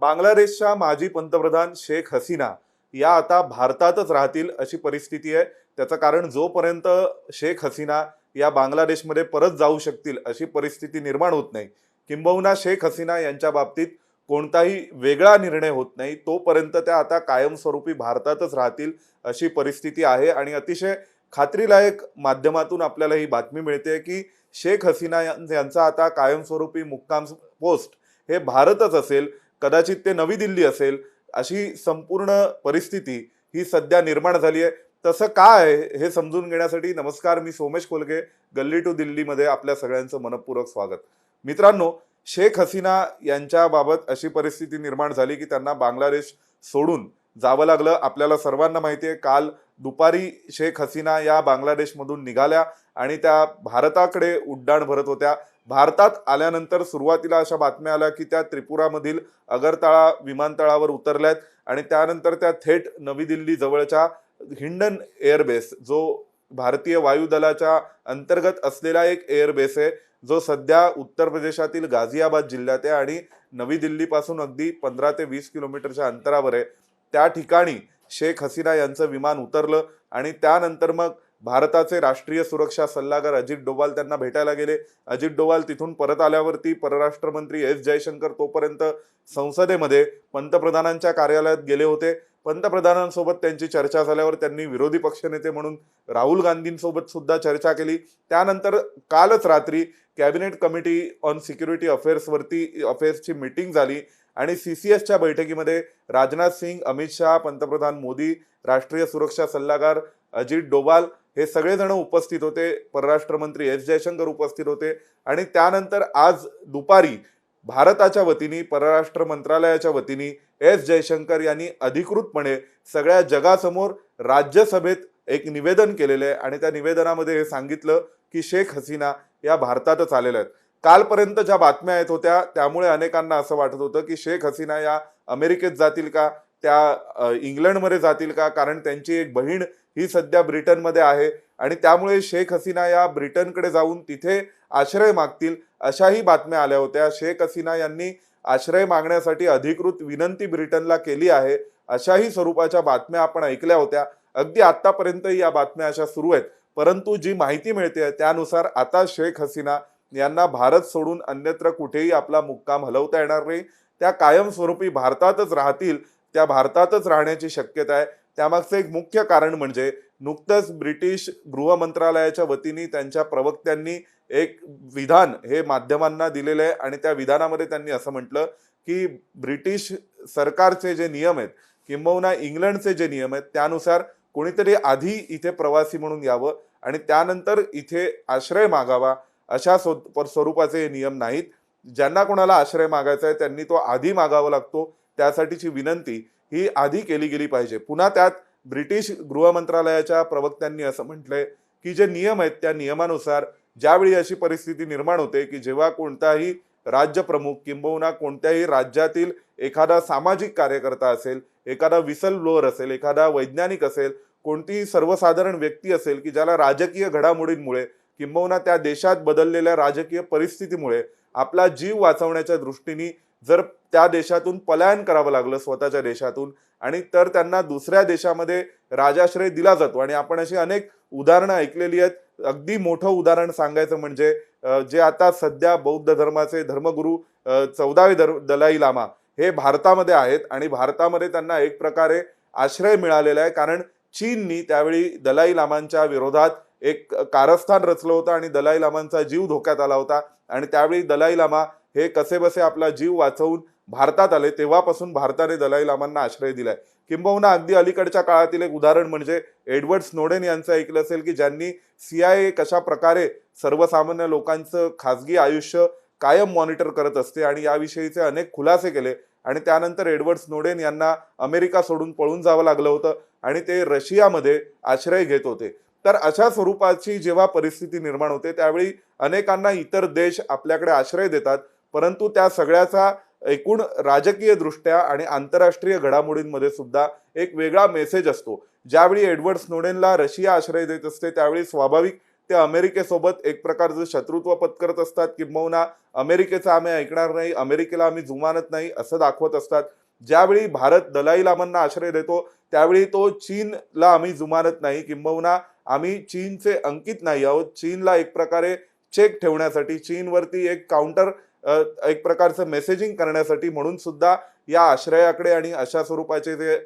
बांगलादेशच्या माजी पंतप्रधान शेख हसीना या आता भारतातच राहतील अशी परिस्थिती आहे। त्याचं कारण जोपर्यंत शेख हसीना या बांगलादेशमध्ये परत जाऊ शकतील अशी परिस्थिती निर्माण होत नाही, किंबहुना शेख हसीना यांच्या बाबतीत कोणताही वेगळा निर्णय होत नाही, तोपर्यंत त्या आता कायमस्वरूपी भारतातच राहतील अशी परिस्थिती आहे। आणि अतिशय खात्रीलायक माध्यमातून आपल्याला ही बातमी मिळते की शेख हसीना यांचा आता कायमस्वरूपी मुक्काम पोस्ट हे भारतच असेल, कदाचित ते नवी दिल्ली असेल, अशी संपूर्ण परिस्थिती ही सध्या निर्माण झाली आहे। तसं काय हे समजून घेण्यासाठी नमस्कार, मी सोमेश कोलगे, गल्ली टू दिल्लीमध्ये आपल्या सगळ्यांचं मनपूर्वक स्वागत। मित्रांनो, शेख हसीना यांच्या बाबत अशी परिस्थिती निर्माण झाली की त्यांना बांगलादेश सोडून जावं लागलं। आपल्याला सर्वांना माहिती आहे, काल दुपारी शेख हसीना या बांगलादेशमधून निघाल्या आणि त्या भारताकडे उड्डाण भरत होत्या। भारतात आल्यानंतर सुरुवातीला अशा बातम्या आल्या की त्या त्रिपुरामधील अगरतळा विमानतळावर उतरल्यात आणि त्यानंतर त्या थेट नवी दिल्ली जवळच्या हिंडन एअरबेस, जो भारतीय वायुदलाच्या अंतर्गत असलेला एक एअरबेस आहे, जो सध्या उत्तर प्रदेशातील गाझियाबाद जिल्ह्यात आहे आणि नवी दिल्लीपासून अगदी 15 ते 20 किलोमीटरच्या अंतरावर आहे। त्या ठिकाणी शेख हसीना यांचं विमान उतरलं आणि त्यानंतर मग भारताचे राष्ट्रीय सुरक्षा सल्लागार अजित डोवाल त्यांना भेटायला गेले। अजित डोवाल तिथून परत आल्यावरती परराष्ट्र मंत्री एस जयशंकर तोपर्यंत संसदेमध्ये पंतप्रधानांच्या कार्यालयात गेले होते। पंतप्रधानांसोबत त्यांची चर्चा झाल्यावर त्यांनी विरोधी पक्षनेते म्हणून राहुल गांधींसोबत सुद्धा चर्चा केली। त्यानंतर कालच रात्री कॅबिनेट कमिटी ऑन सिक्युरिटी अफेअर्सची मीटिंग झाली आणि सीसीएसच्या बैठकीमध्ये राजनाथ सिंग, अमित शहा, पंतप्रधान मोदी, राष्ट्रीय सुरक्षा सल्लागार अजित डोवाल हे सगळेजण उपस्थित होते। परराष्ट्र मंत्री एस जयशंकर उपस्थित होते आणि त्यानंतर आज दुपारी भारताच्या वतीने, परराष्ट्र मंत्रालयाच्या वतीने एस जयशंकर यांनी अधिकृतपणे सगळ्या जगासमोर राज्यसभेत एक निवेदन केलेले आहे आणि त्या निवेदनामध्ये हे सांगितलं की शेख हसीना या भारतातच आलेल्या आहेत। कालपर्यंत ज्या बातम्या येत होत्या त्यामुळे अनेकांना असं वाटत होतं की शेख हसीना या अमेरिकेत जातील का, त्या इंग्लंडमध्ये जातील का, कारण त्यांची एक बहीण ही सध्या ब्रिटनमध्ये आहे आणि त्यामुळे शेख हसीना या ब्रिटनकडे जाऊन तिथे आश्रय मागतील अशाही बातम्या आल्या होत्या। शेख हसीना यांनी आश्रय मागण्यासाठी अधिकृत विनंती ब्रिटनला केली आहे अशाही स्वरूपाच्या बातम्या आपण ऐकल्या होत्या। अगदी आतापर्यंत या बातम्या अशा सुरू आहेत, परंतु जी माहिती मिळते त्यानुसार आता शेख हसीना यांना भारत सोडून अन्यत्र कुठेही आपला मुक्काम हलवता येणार नाही, त्या कायमस्वरूपी भारतातच राहतील, त्या भारतातच राहण्याची शक्यता आहे। त्यामागचं एक मुख्य कारण म्हणजे नुकतंच ब्रिटिश गृह मंत्रालयाच्या वतीने त्यांच्या प्रवक्त्यांनी एक विधान हे माध्यमांना दिलेलं आहे आणि त्या विधानामध्ये त्यांनी असं म्हटलं की ब्रिटिश सरकारचे जे नियम आहेत किंबहुना इंग्लंडचे जे नियम आहेत त्यानुसार कोणीतरी आधी इथे प्रवासी म्हणून यावं आणि त्यानंतर इथे आश्रय मागावा, अशा स्वरूपाचे नियम नाहीत। ज्यांना कोणाला आश्रय मागायचा आहे त्यांनी तो आधी मागावा लागतो, त्यासाठीची विनंती ही आधी केली गेली पाहिजे। पुन्हा त्यात ब्रिटिश गृह मंत्रालयाच्या प्रवक्त्यांनी असं म्हटलंय की जे नियम आहेत त्या नियमानुसार ज्यावेळी अशी परिस्थिती निर्माण होते की जेव्हा कोणताही राज्य प्रमुख किंबहुना कोणत्याही राज्यातील एखादा सामाजिक कार्यकर्ता असेल, एखादा विसल ब्लोअर असेल, एखादा वैज्ञानिक असेल, कोणतीही सर्वसाधारण व्यक्ती असेल की ज्याला राजकीय घडामोडींमुळे किंबहुना त्या देशात बदललेल्या राजकीय परिस्थितीमुळे आपला जीव वाचवण्याच्या दृष्टीने जर त्या देशातून पलायन करावं लागलं स्वतःच्या देशातून आणि तर त्यांना दुसऱ्या देशामध्ये राजाश्रय दिला जातो। आणि आपण अशी अनेक उदाहरणं ऐकलेली आहेत। अगदी मोठं उदाहरण सांगायचं म्हणजे जे आता सध्या बौद्ध धर्माचे धर्मगुरू 14वे दलाई लामा हे भारतामध्ये आहेत आणि भारतामध्ये त्यांना एक प्रकारे आश्रय मिळालेला आहे, कारण चीननी त्यावेळी दलाई लामांच्या विरोधात एक कारस्थान रचलं होतं आणि दलाई लामांचा जीव धोक्यात आला होता आणि त्यावेळी दलाई लामा हे कसेबसे आपला जीव वाचवून भारतात आले। तेव्हापासून भारताने दलाई लामांना आश्रय दिलाय। किंबहुना अगदी अलीकडच्या काळातील एक उदाहरण म्हणजे एडवर्ड स्नोडेन यांचं ऐकलं असेल की ज्यांनी CIA कशा प्रकारे सर्वसामान्य लोकांचं खासगी आयुष्य कायम मॉनिटर करत असते आणि याविषयीचे अनेक खुलासे केले आणि त्यानंतर एडवर्ड स्नोडेन यांना अमेरिका सोडून पळून जावं लागलं होतं आणि ते रशियामध्ये आश्रय घेत होते। तर अशा स्वरूपाची जेव्हा परिस्थिती निर्माण होते त्यावेळी अनेकांना इतर देश आपल्याकडे आश्रय देतात, परंतु त्या सगळ्याचा एकूण राजकीय दृष्ट्या आणि आंतरराष्ट्रीय घडामोडींमध्ये सुद्धा एक वेगळा मेसेज असतो। ज्यावेळी एडवर्ड स्नोडेनला रशिया आश्रय देत असते त्यावेळी स्वाभाविक ते अमेरिकेसोबत एक प्रकारचं शत्रुत्व पत्करत असतात, किंबहुना अमेरिकेचं आम्ही ऐकणार नाही, अमेरिकेला आम्ही जुमानत नाही असं दाखवत असतात. ज्यावेळी भारत दलाई लामांना आश्रय देतो त्यावेळी तो चीनला आम्ही जुमानत नाही, किंबहुना आम्ही चीनचे अंकित नाही आहोत. चीनला एक प्रकारे चेक ठेवण्यासाठी, चीनवरती एक काउंटर एक प्रकारचं मेसेजिंग करण्यासाठी म्हणून सुद्धा या आश्रयाकडे आणि अशा स्वरूपाचे जे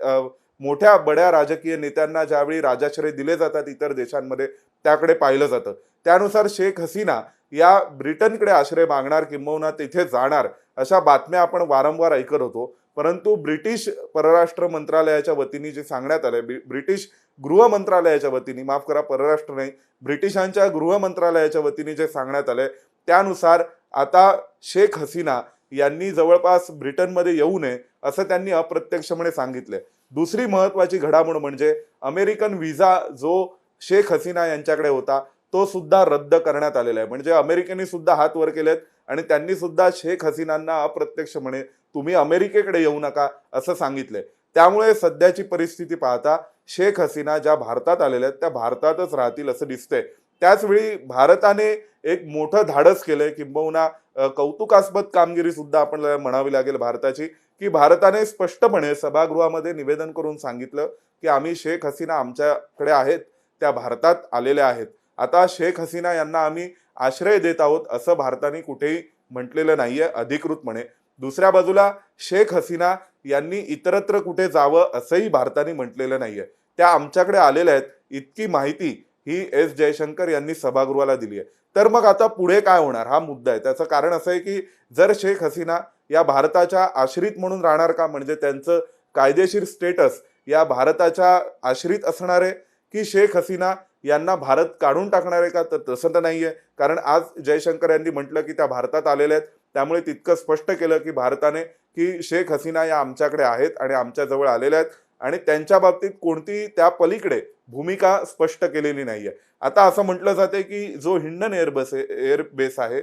मोठ्या बड्या राजकीय नेत्यांना ज्यावेळी राजाश्रय दिले जातात इतर देशांमध्ये त्याकडे पाहिलं जातं. त्यानुसार शेख हसीना या ब्रिटनकडे आश्रय मागणार किंबहुना तिथे जाणार अशा बातम्या आपण वारंवार ऐकत होतो. परंतु ब्रिटिश परराष्ट्र मंत्रालयाच्या वतीने जे सांगण्यात आले, ब्रिटिश गृह मंत्रालयाच्या वतीने, माफ करा परराष्ट्र नाही, ब्रिटिशांच्या गृह मंत्रालयाच्या वतीने जे सांगण्यात आले त्यानुसार आता शेख हसीना यांनी जवळपास ब्रिटनमध्ये येऊ नये असं त्यांनी अप्रत्यक्षपणे सांगितले. दुसरी महत्वाची घडामोड म्हणजे अमेरिकन व्हिसा जो शेख हसीना यांच्याकडे होता तो सुद्धा रद्द करण्यात आलेला आहे. म्हणजे अमेरिकेने सुद्धा हात वर केलेत आणि त्यांनी सुद्धा शेख हसीनांना अप्रत्यक्षपणे तुम्ही अमेरिकेकडे येऊ नका असं सांगितलंय. त्यामुळे सध्याची परिस्थिती पाहता शेख हसीना ज्या भारतात आलेल्या आहेत त्या भारतातच राहतील असं दिसतंय. त्याचवेळी भारताने एक मोठं धाडस केलंय, किंबहुना कौतुकास्पद कामगिरी सुद्धा आपण म्हणावी लागेल भारताची, की भारताने स्पष्टपणे सभागृहामध्ये निवेदन करून सांगितलं की आम्ही शेख हसीना आमच्याकडे आहेत त्या भारतात आलेल्या आहेत. आता शेख हसीना यांना आम्ही आश्रय देत आहोत असं भारताने कुठेही म्हटलेलं नाहीये अधिकृतपणे. दुसऱ्या बाजूला शेख हसीना यांनी इतरत्र कुठे जावं असंही भारताने म्हटलेलं नाहीये. त्या आमच्याकडे आलेल्या आहेत इतकी माहिती ही एस जयशंकर यांनी सभागृहाला दिली आहे. तर मग आता पुढे काय होणार हा मुद्दा आहे. त्याचं कारण असं आहे की जर शेख हसीना या भारताच्या आश्रित म्हणून राहणार का, म्हणजे त्यांचं कायदेशीर स्टेटस या भारताच्या आश्रित असणार आहे, की शेख हसीना यांना भारत काढून टाकणार आहे का, तर तसं तर नाहीये. कारण आज जयशंकर यांनी म्हटलं की त्या भारतात आलेल्या आहेत, त्यामुळे तितकं स्पष्ट केलं की भारताने की शेख हसीना या आमच्याकडे आहेत आणि आमच्या जवळ आलेल्या आहेत आणि त्यांच्या बाबतीत कोणती त्या पलीकडे भूमिका स्पष्ट केलेली नाहीये. आता असं म्हटलं जाते की जो हिंडन एअरबेस आहे,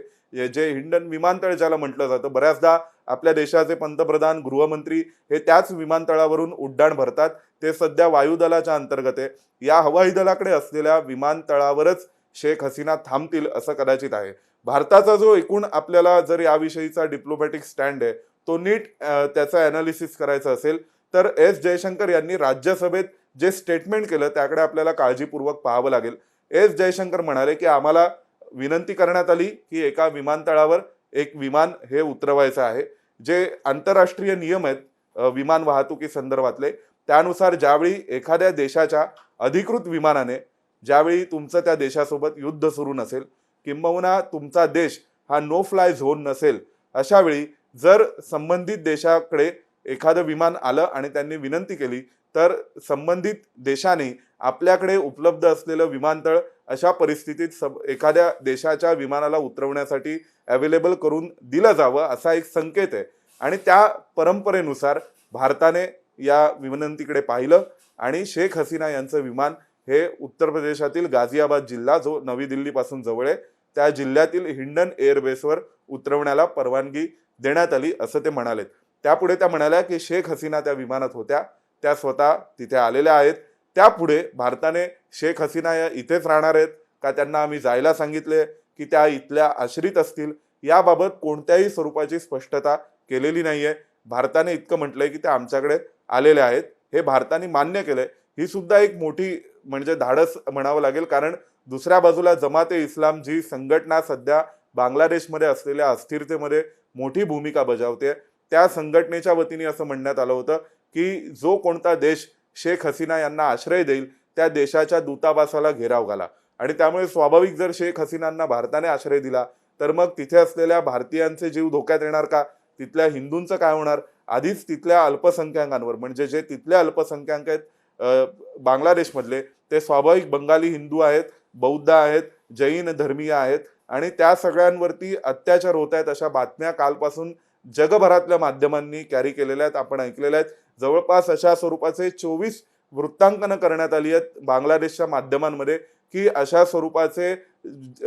जे हिंडन विमानतळ ज्याला म्हटलं जातं, बऱ्याचदा आपल्या देशाचे पंतप्रधान गृहमंत्री हे त्याच विमानतळावरून उड्डाण भरतात. ते सध्या वायुदलाच्या अंतर्गत आहे. या हवाई दलाकडे असलेल्या विमानतळावरच शेख हसीना थांबतील असं कदाचित आहे. भारताचा जो एकूण आपल्याला जर याविषयीचा डिप्लोमॅटिक स्टँड आहे तो नीट त्याचं अनालिसिस करायचं असेल तर एस जयशंकर यांनी राज्यसभेत जे स्टेटमेंट केलं त्याकडे आपल्याला काळजीपूर्वक पाहावं लागेल. एस जयशंकर म्हणाले की आम्हाला विनंती करण्यात आली की एका विमानतळावर एक विमान हे उतरवायचं आहे. जे आंतरराष्ट्रीय नियम आहेत विमान वाहतुकी संदर्भातले, त्यानुसार ज्यावेळी एखाद्या देशाच्या अधिकृत विमानाने ज्यावेळी तुमचं त्या देशासोबत युद्ध सुरू नसेल किंबहुना तुमचा देश हा नो फ्लाय झोन नसेल, अशा वेळी जर संबंधित देशाकडे एखादं विमान आलं आणि त्यांनी विनंती केली तर संबंधित देशाने आपल्याकडे उपलब्ध असलेलं विमानतळ अशा परिस्थितीत एखाद्या देशाच्या विमानाला उतरवण्यासाठी अवेलेबल करून दिलं जावं असा एक संकेत आहे. आणि त्या परंपरेनुसार भारताने या विनंतीकडे पाहिलं आणि शेख हसीना यांचं विमान हे उत्तर प्रदेशातील गाझियाबाद जिल्हा जो नवी दिल्लीपासून जवळ आहे त्या जिल्ह्यातील हिंडन एअरबेसवर उतरवण्याला परवानगी देण्यात आली असं ते म्हणालेत. त्यापुढे त्या म्हणाल्या की शेख हसीना त्या विमानात होत्या, त्या स्वतः तिथे आलेल्या आहेत. त्यापुढे भारताने शेख हसीना या इथेच राहणार आहेत का, त्यांना आम्ही जायला सांगितले की त्या इथल्या आश्रित असतील, याबाबत कोणत्याही स्वरूपाची स्पष्टता केलेली नाहीये. भारताने इतकं म्हटलंय की त्या आमच्याकडे आलेल्या आहेत, हे भारताने मान्य केलंय. ही सुद्धा एक मोठी म्हणजे धाडस म्हणावं लागेल, कारण दुसऱ्या बाजूला जमाते इस्लाम जी संघटना सध्या बांगलादेशमध्ये असलेल्या अस्थिरतेमध्ये मोठी भूमिका बजावते, त्या संघटनेच्या वतीने असं म्हणण्यात आलं होतं की जो कोणता देश शेख हसीना यांना आश्रय देईल त्या देशाच्या दूतावासाला घेराव घाला. आणि त्यामुळे स्वाभाविक जर शेख हसीनांना भारताने आश्रय दिला तर मग तिथे असलेल्या भारतीयांचे जीव धोक्यात येणार का, तिथल्या हिंदूंचं काय होणार. आधीच तिथल्या अल्पसंख्याकांवर म्हणजे जे तिथले अल्पसंख्याक आहेत बांगलादेशमधले ते स्वाभाविक बंगाली हिंदू आहेत, बौद्ध आहेत, जैन धर्मीय आहेत आणि त्या सगळ्यांवरती अत्याचार होत आहेत अशा बातम्या कालपासून जगभरातल्या माध्यमांनी कॅरी केलेल्या आहेत, आपण ऐकलेल्या आहेत. जवळपास अशा स्वरूपाचे 24 वृत्तांकनं करण्यात आली आहेत बांगलादेशच्या माध्यमांमध्ये की अशा स्वरूपाचे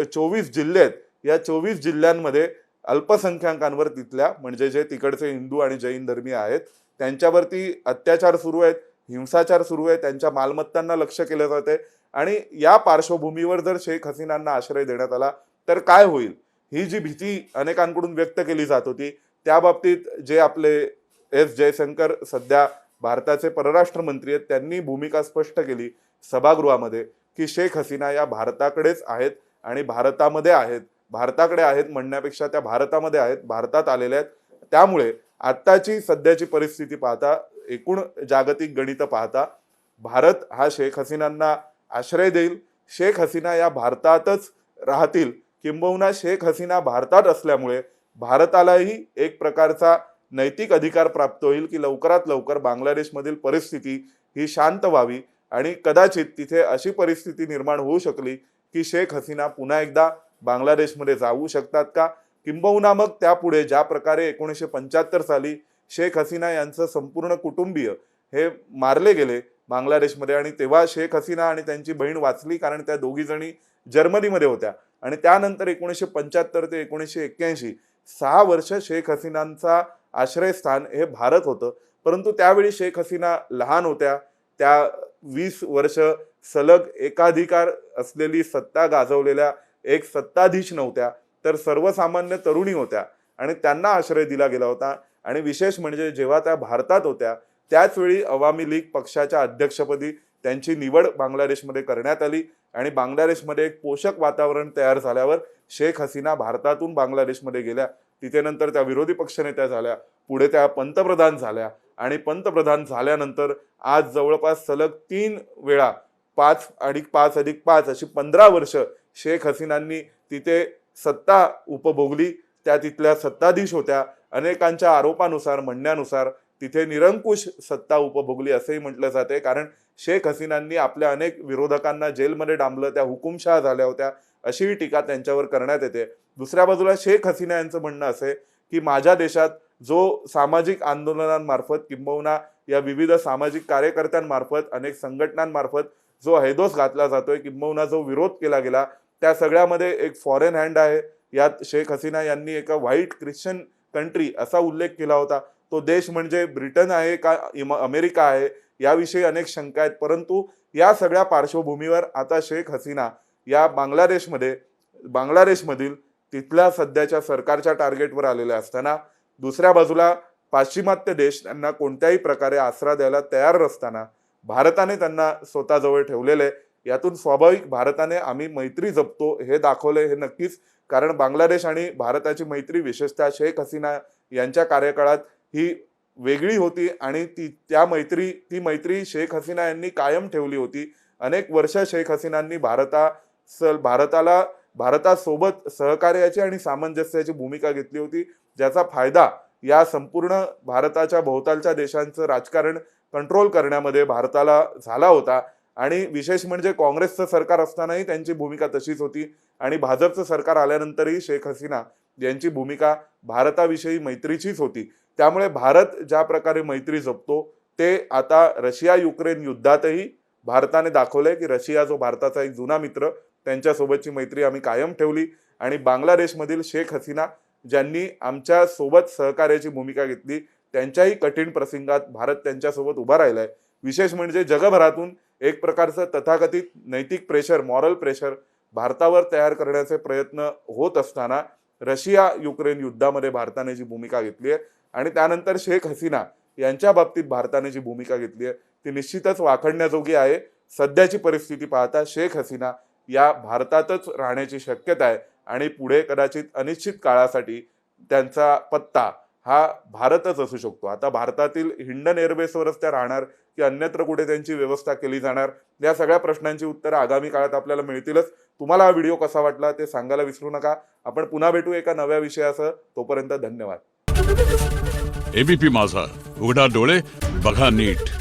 24 जिल्हे आहेत. या 24 जिल्ह्यांमध्ये अल्पसंख्याकांवर तिथल्या म्हणजे जे तिकडचे हिंदू आणि जैन धर्मीय आहेत त्यांच्यावरती अत्याचार सुरू आहेत, हिंसाचार सुरू आहे, त्यांच्या मालमत्तांना लक्ष केलं जाते आणि या पार्श्वभूमीवर जर शेख हसीनांना आश्रय देण्यात आला तर काय होईल, ही जी भीती अनेकांकडून व्यक्त केली जात होती, त्या बाबतीत जे आपले एस जयशंकर सध्या भारताचे परराष्ट्र मंत्री आहेत, त्यांनी भूमिका स्पष्ट केली सभागृहामध्ये की शेख हसीना या भारताकडेच आहेत आणि भारतामध्ये आहेत, भारताकडे आहेत म्हणण्यापेक्षा त्या भारतामध्ये आहेत, भारतात आलेल्या आहेत. त्यामुळे आत्ताची सध्याची परिस्थिती पाहता, एकूण जागतिक गणित पाहता, भारत हा शेख हसीनांना आश्रय देईल, शेख हसीना या भारतातच राहतील, किंबहुना शेख हसीना भारतात असल्यामुळे भारतालाही एक प्रकारचा नैतिक अधिकार प्राप्त होईल की लवकरात लवकर बांगलादेशमधील परिस्थिती ही शांत व्हावी आणि कदाचित तिथे अशी परिस्थिती निर्माण होऊ शकली की शेख हसीना पुन्हा एकदा बांगलादेशमध्ये जाऊ शकतात का, किंबहुना मग त्यापुढे ज्या प्रकारे 1975 साली शेख हसीना यांचं संपूर्ण कुटुंबीय हे मारले गेले बांगलादेशमध्ये आणि तेव्हा शेख हसीना आणि त्यांची बहीण वाचली कारण त्या दोघी जणी जर्मनीमध्ये होत्या आणि त्यानंतर 1975 ते 1981 6 वर्ष शेख हसीनांचा आश्रयस्थान हे भारत होतं. परंतु त्यावेळी शेख हसीना लहान होत्या, त्या 20 वर्ष सलग एकाधिकार असलेली सत्ता गाजवलेल्या एक सत्ताधीश नव्हत्या, तर सर्वसामान्य तरुणी होत्या आणि त्यांना आश्रय दिला गेला होता. आणि विशेष म्हणजे जेव्हा त्या भारतात होत्या त्याच वेळी अवामी लीग पक्षाच्या अध्यक्षपदी त्यांची निवड बांगलादेशमध्ये करण्यात आली आणि बांगलादेशमध्ये एक पोषक वातावरण तयार झाल्यावर शेख हसीना भारतातून बांगलादेशमध्ये गेल्या. तिथे नंतर त्या विरोधी पक्षनेत्या झाल्या, पुढे त्या पंतप्रधान झाल्या आणि पंतप्रधान झाल्यानंतर आज जवळपास सलग 3 वेळा 5+5+5 अशी 15 वर्ष शेख हसीनांनी तिथे सत्ता उपभोगली. त्या तिथल्या सत्ताधीश होत्या. अनेकांच्या आरोपानुसार म्हणण्यानुसार तिथे निरंकुश सत्ता उपभोगली असेही म्हटलं जाते, कारण शेख हसीनांनी आपल्या अनेक विरोधकांना जेलमध्ये डांबलं, त्या हुकुमशहा झाल्या होत्या अशीही टीका त्यांच्यावर करण्यात येते. दुसऱ्या बाजूला शेख हसीना यांचं म्हणणं असे की माझ्या देशात जो सामाजिक आंदोलनांमार्फत किंबहुना या विविध सामाजिक कार्यकर्त्यांमार्फत अनेक संघटनांमार्फत जो हैदोस घातला जातोय किंबहुना जो विरोध केला गेला त्या सगळ्यामध्ये एक फॉरेन हँड आहे. यात शेख हसीना यांनी एका व्हाईट ख्रिश्चन कंट्री असा उल्लेख केला होता. तो देश म्हणजे ब्रिटन आहे का अमेरिका आहे याविषयी अनेक शंका आहेत. परंतु या सगळ्या पार्श्वभूमीवर आता शेख हसीना या बांगलादेशमधील तिथल्या सध्याच्या सरकारच्या टार्गेटवर आलेल्या असताना दुसऱ्या बाजूला पाश्चिमात्य देश त्यांना कोणत्याही प्रकारे आसरा द्यायला तयार नसताना भारताने त्यांना स्वतःजवळ ठेवलेले, यातून स्वाभाविक भारताने आम्ही मैत्री जपतो हे दाखवले हे नक्कीच. कारण बांगलादेश आणि भारताची मैत्री विशेषतः शेख हसीना यांच्या कार्यकाळात ही वेगळी होती आणि ती मैत्री शेख हसीना यांनी कायम ठेवली होती. अनेक वर्ष शेख हसीनांनी भारतासोबत सहकार्याची आणि सामंजस्याची भूमिका घेतली होती, ज्याचा फायदा या संपूर्ण भारताच्या भोवतालच्या देशांचं राजकारण कंट्रोल करण्यामध्ये भारताला झाला होता. आणि विशेष म्हणजे काँग्रेसचं सरकार असतानाही त्यांची भूमिका तशीच होती आणि भाजपचं सरकार आल्यानंतरही शेख हसीना यांची भूमिका भारताविषयी मैत्रीचीच होती. त्यामुळे भारत ज्या प्रकारे मैत्री जपतो ते आता रशिया युक्रेन युद्धातही भारताने दाखवलंय की रशिया जो भारताचा एक जुना मित्र, त्यांच्यासोबतची मैत्री आम्ही कायम ठेवली. आणि बांगलादेशमधील शेख हसीना ज्यांनी आमच्या सोबत सहकार्याची भूमिका घेतली, त्यांच्याही कठीण प्रसंगात भारत त्यांच्यासोबत उभा राहिलाय. विशेष म्हणजे जगभरातून एक प्रकारचं तथाकथित नैतिक प्रेशर, मॉरल प्रेशर भारतावर तयार करण्याचे प्रयत्न होत असताना रशिया युक्रेन युद्धामध्ये भारताने जी भूमिका घेतली आहे आणि त्यानंतर शेख हसीना यांच्या बाबतीत भारताने जी भूमिका घेतली आहे ती निश्चितच वाखडण्याजोगी आहे. सध्याची परिस्थिती पाहता शेख हसीना या भारतातच राहण्याची शक्यता आहे आणि पुढे कदाचित अनिश्चित काळासाठी त्यांचा पत्ता हा भारतच असू शकतो. आता भारतातील हिंडन एअरबेसवरच त्या राहणार की अन्यत्र कुठे त्यांची व्यवस्था केली जाणार, या सगळ्या प्रश्नांची उत्तरं आगामी काळात आपल्याला मिळतीलच. तुम्हाला हा व्हिडिओ कसा वाटला ते सांगायला विसरू नका. आपण पुन्हा भेटू एका नव्या विषयासह. तोपर्यंत धन्यवाद. एबीपी माझा, उघडा डोळे बघा नीट.